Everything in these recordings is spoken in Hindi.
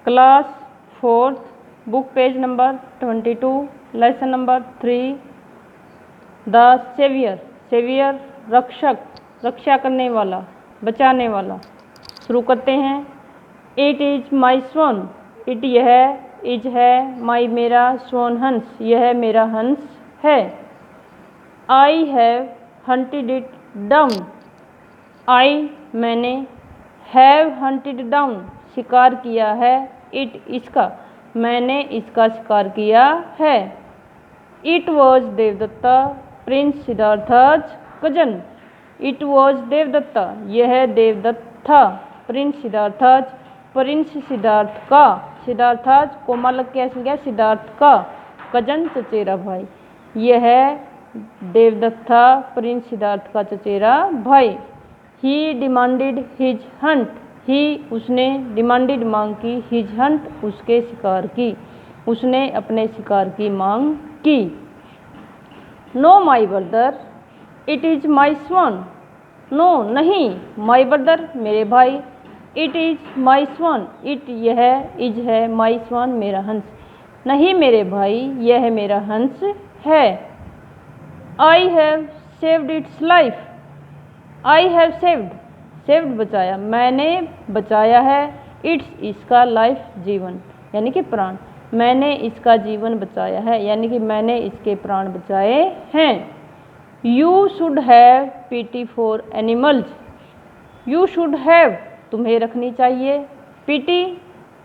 Class 4th, book page number 22, lesson number 3, the saviour. Saviour रक्षक, रक्षा करने वाला, बचाने वाला। शुरू करते हैं। It is my swan, it यह, इज है, माई मेरा, स्वॉन हंस, यह मेरा हंस है। I have hunted it down, I मैंने, हैव हंटेड डाउन शिकार किया है, इट इसका, मैंने इसका शिकार किया है। It was Devdatta, prince Siddhartha's cousin, it was Devdatta, यह देवदत्त था, प्रिंस सिद्धार्थज, प्रिंस सिद्धार्थ का, सिद्धार्थज कोमा लग के ऐसे गया, सिद्धार्थ का कजन चचेरा भाई, यह देवदत्त था, प्रिंस सिद्धार्थ का चचेरा भाई। ही डिमांडेड हिज हंट, ही उसने, डिमांडेड मांग की, हिज हंट उसके शिकार की, उसने अपने शिकार की मांग की। No my brother, it is my swan, no नहीं, माई ब्रदर मेरे भाई, it is my swan, it यह, इज है, माई स्वॉन मेरा हंस, नहीं मेरे भाई, यह मेरा हंस है। I have saved it's life, I have saved, saved बचाया, मैंने बचाया है, इट्स इसका, लाइफ जीवन यानी कि प्राण, मैंने इसका जीवन बचाया है, यानी कि मैंने इसके प्राण बचाए हैं। You should have pity for animals, you should have तुम्हें रखनी चाहिए, पीटी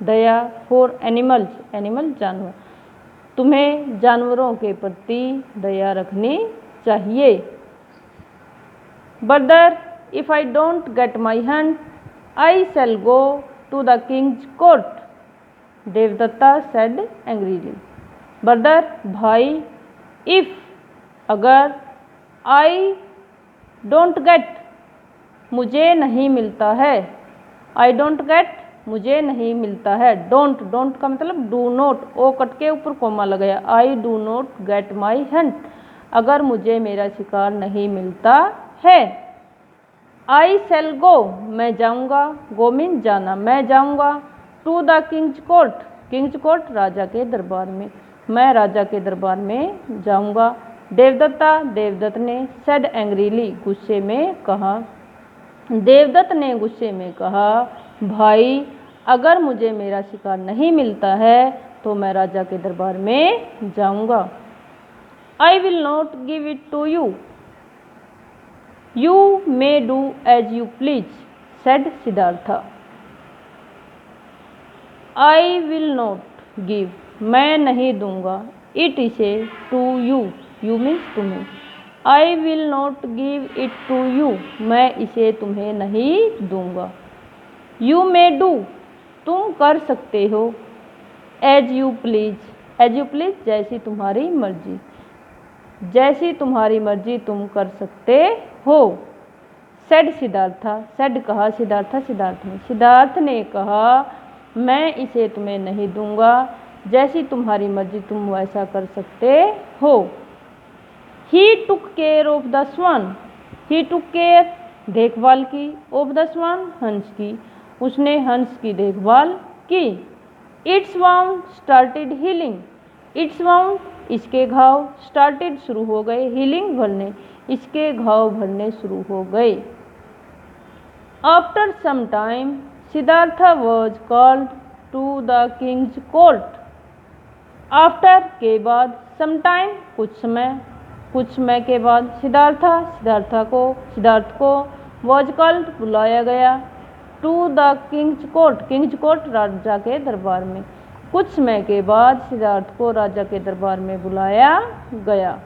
दया, फॉर एनिमल्स एनिमल जानवर, तुम्हें जानवरों के प्रति दया रखनी चाहिए। Brother if I don't get my hunt I shall go to the king's court, Devdatta said angrily. Brother भाई, इफ अगर, आई डोंट गेट मुझे नहीं मिलता है, आई डोंट गेट मुझे नहीं मिलता है, डोंट, डोंट का मतलब डू नॉट, ओ कट के ऊपर कोमा लगाया, I do not gate my Hunt, अगर मुझे मेरा शिकार नहीं मिलता है। आई शैल गो मैं जाऊंगा, गो मीन जाना, मैं जाऊंगा, to the king's court, king's court राजा के दरबार में, मैं राजा के दरबार में जाऊंगा। देवदत्ता देवदत्त ने, सेड एंग्रीली गुस्से में कहा, देवदत्त ने गुस्से में कहा, भाई अगर मुझे मेरा शिकार नहीं मिलता है तो मैं राजा के दरबार में जाऊंगा। I will not give it to you, you may do as you please, said Siddhartha. I will not give मैं नहीं दूंगा, इट इसे, टू यू, यू मीन्स तुम्हें, I will not give it to you मैं इसे तुम्हें नहीं दूंगा। यू मे डू तुम कर सकते हो, as you please, as you please जैसी तुम्हारी मर्जी, जैसी तुम्हारी मर्जी तुम कर सकते हो। सेड सिद्धार्था, सेड कहा, सिद्धार्था सिद्धार्थ ने, सिद्धार्थ ने कहा मैं इसे तुम्हें नहीं दूंगा, जैसी तुम्हारी मर्जी तुम वैसा कर सकते हो। He took care of the swan, he took care देखभाल की, ऑफ द स्वान हंस की, उसने हंस की देखभाल की। It's wound started healing, it's wound इसके घाव, स्टार्टेड शुरू हो गए, हीलिंग भरने, इसके घाव भरने शुरू हो गए। After some time Siddhartha was called to the king's court, after के बाद, सम टाइम कुछ समय, कुछ समय के बाद, सिद्धार्था सिद्धार्थ को वॉज कॉल्ड बुलाया गया, to the king's court, king's court राजा के दरबार में, कुछ समय के बाद सिद्धार्थ को राजा के दरबार में बुलाया गया।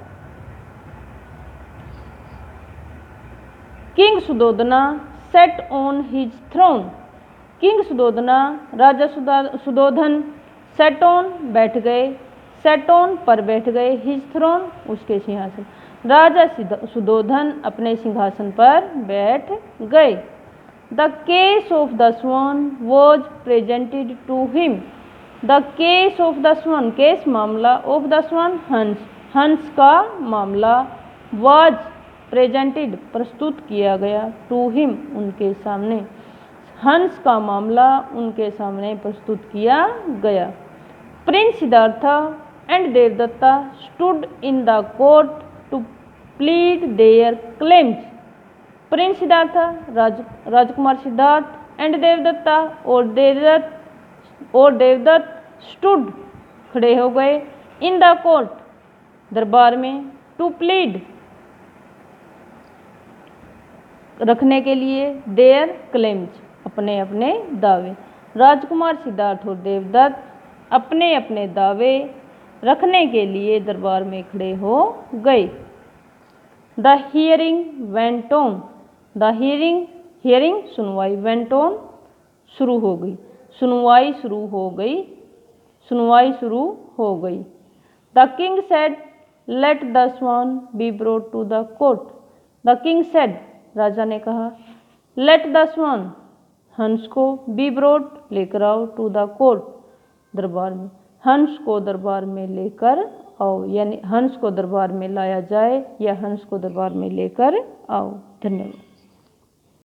King Suddhodana sat on his throne, king Suddhodana राजा सुदोधन, सेट ऑन बैठ गए, सेट ऑन पर बैठ गए, हिज थ्रोन उसके सिंहासन, राजा सुदोधन अपने सिंहासन पर बैठ गए। The case of the swan was presented to him, the case of the swan case मामला, ऑफ द स्वान हंस, हंस का मामला, वॉज प्रेजेंटेड प्रस्तुत किया गया, टू हिम उनके सामने, हंस का मामला उनके सामने प्रस्तुत किया गया। Prince Siddharth and Devdatta stood in the court to plead their claims. Prince Siddharth Rajkumar Siddharth and Devdatta और देवदत्त स्टूड खड़े हो गए इन द कोर्ट दरबार में टू प्लीड रखने के लिए देयर क्लेम्स अपने अपने दावे। राजकुमार सिद्धार्थ और देवदत्त अपने अपने दावे रखने के लिए दरबार में खड़े हो गए। The hearing went on. The hearing सुनवाई वेंट ऑन शुरू हो गई। सुनवाई शुरू हो गई। The king said let the swan be brought to the court. The king said राजा ने कहा लेट द स्वान हंस को बी ब्रोट लेकर आओ टू द कोर्ट दरबार में। हंस को दरबार में लेकर आओ, यानी हंस को दरबार में लाया जाए या हंस को दरबार में लेकर आओ। धन्यवाद।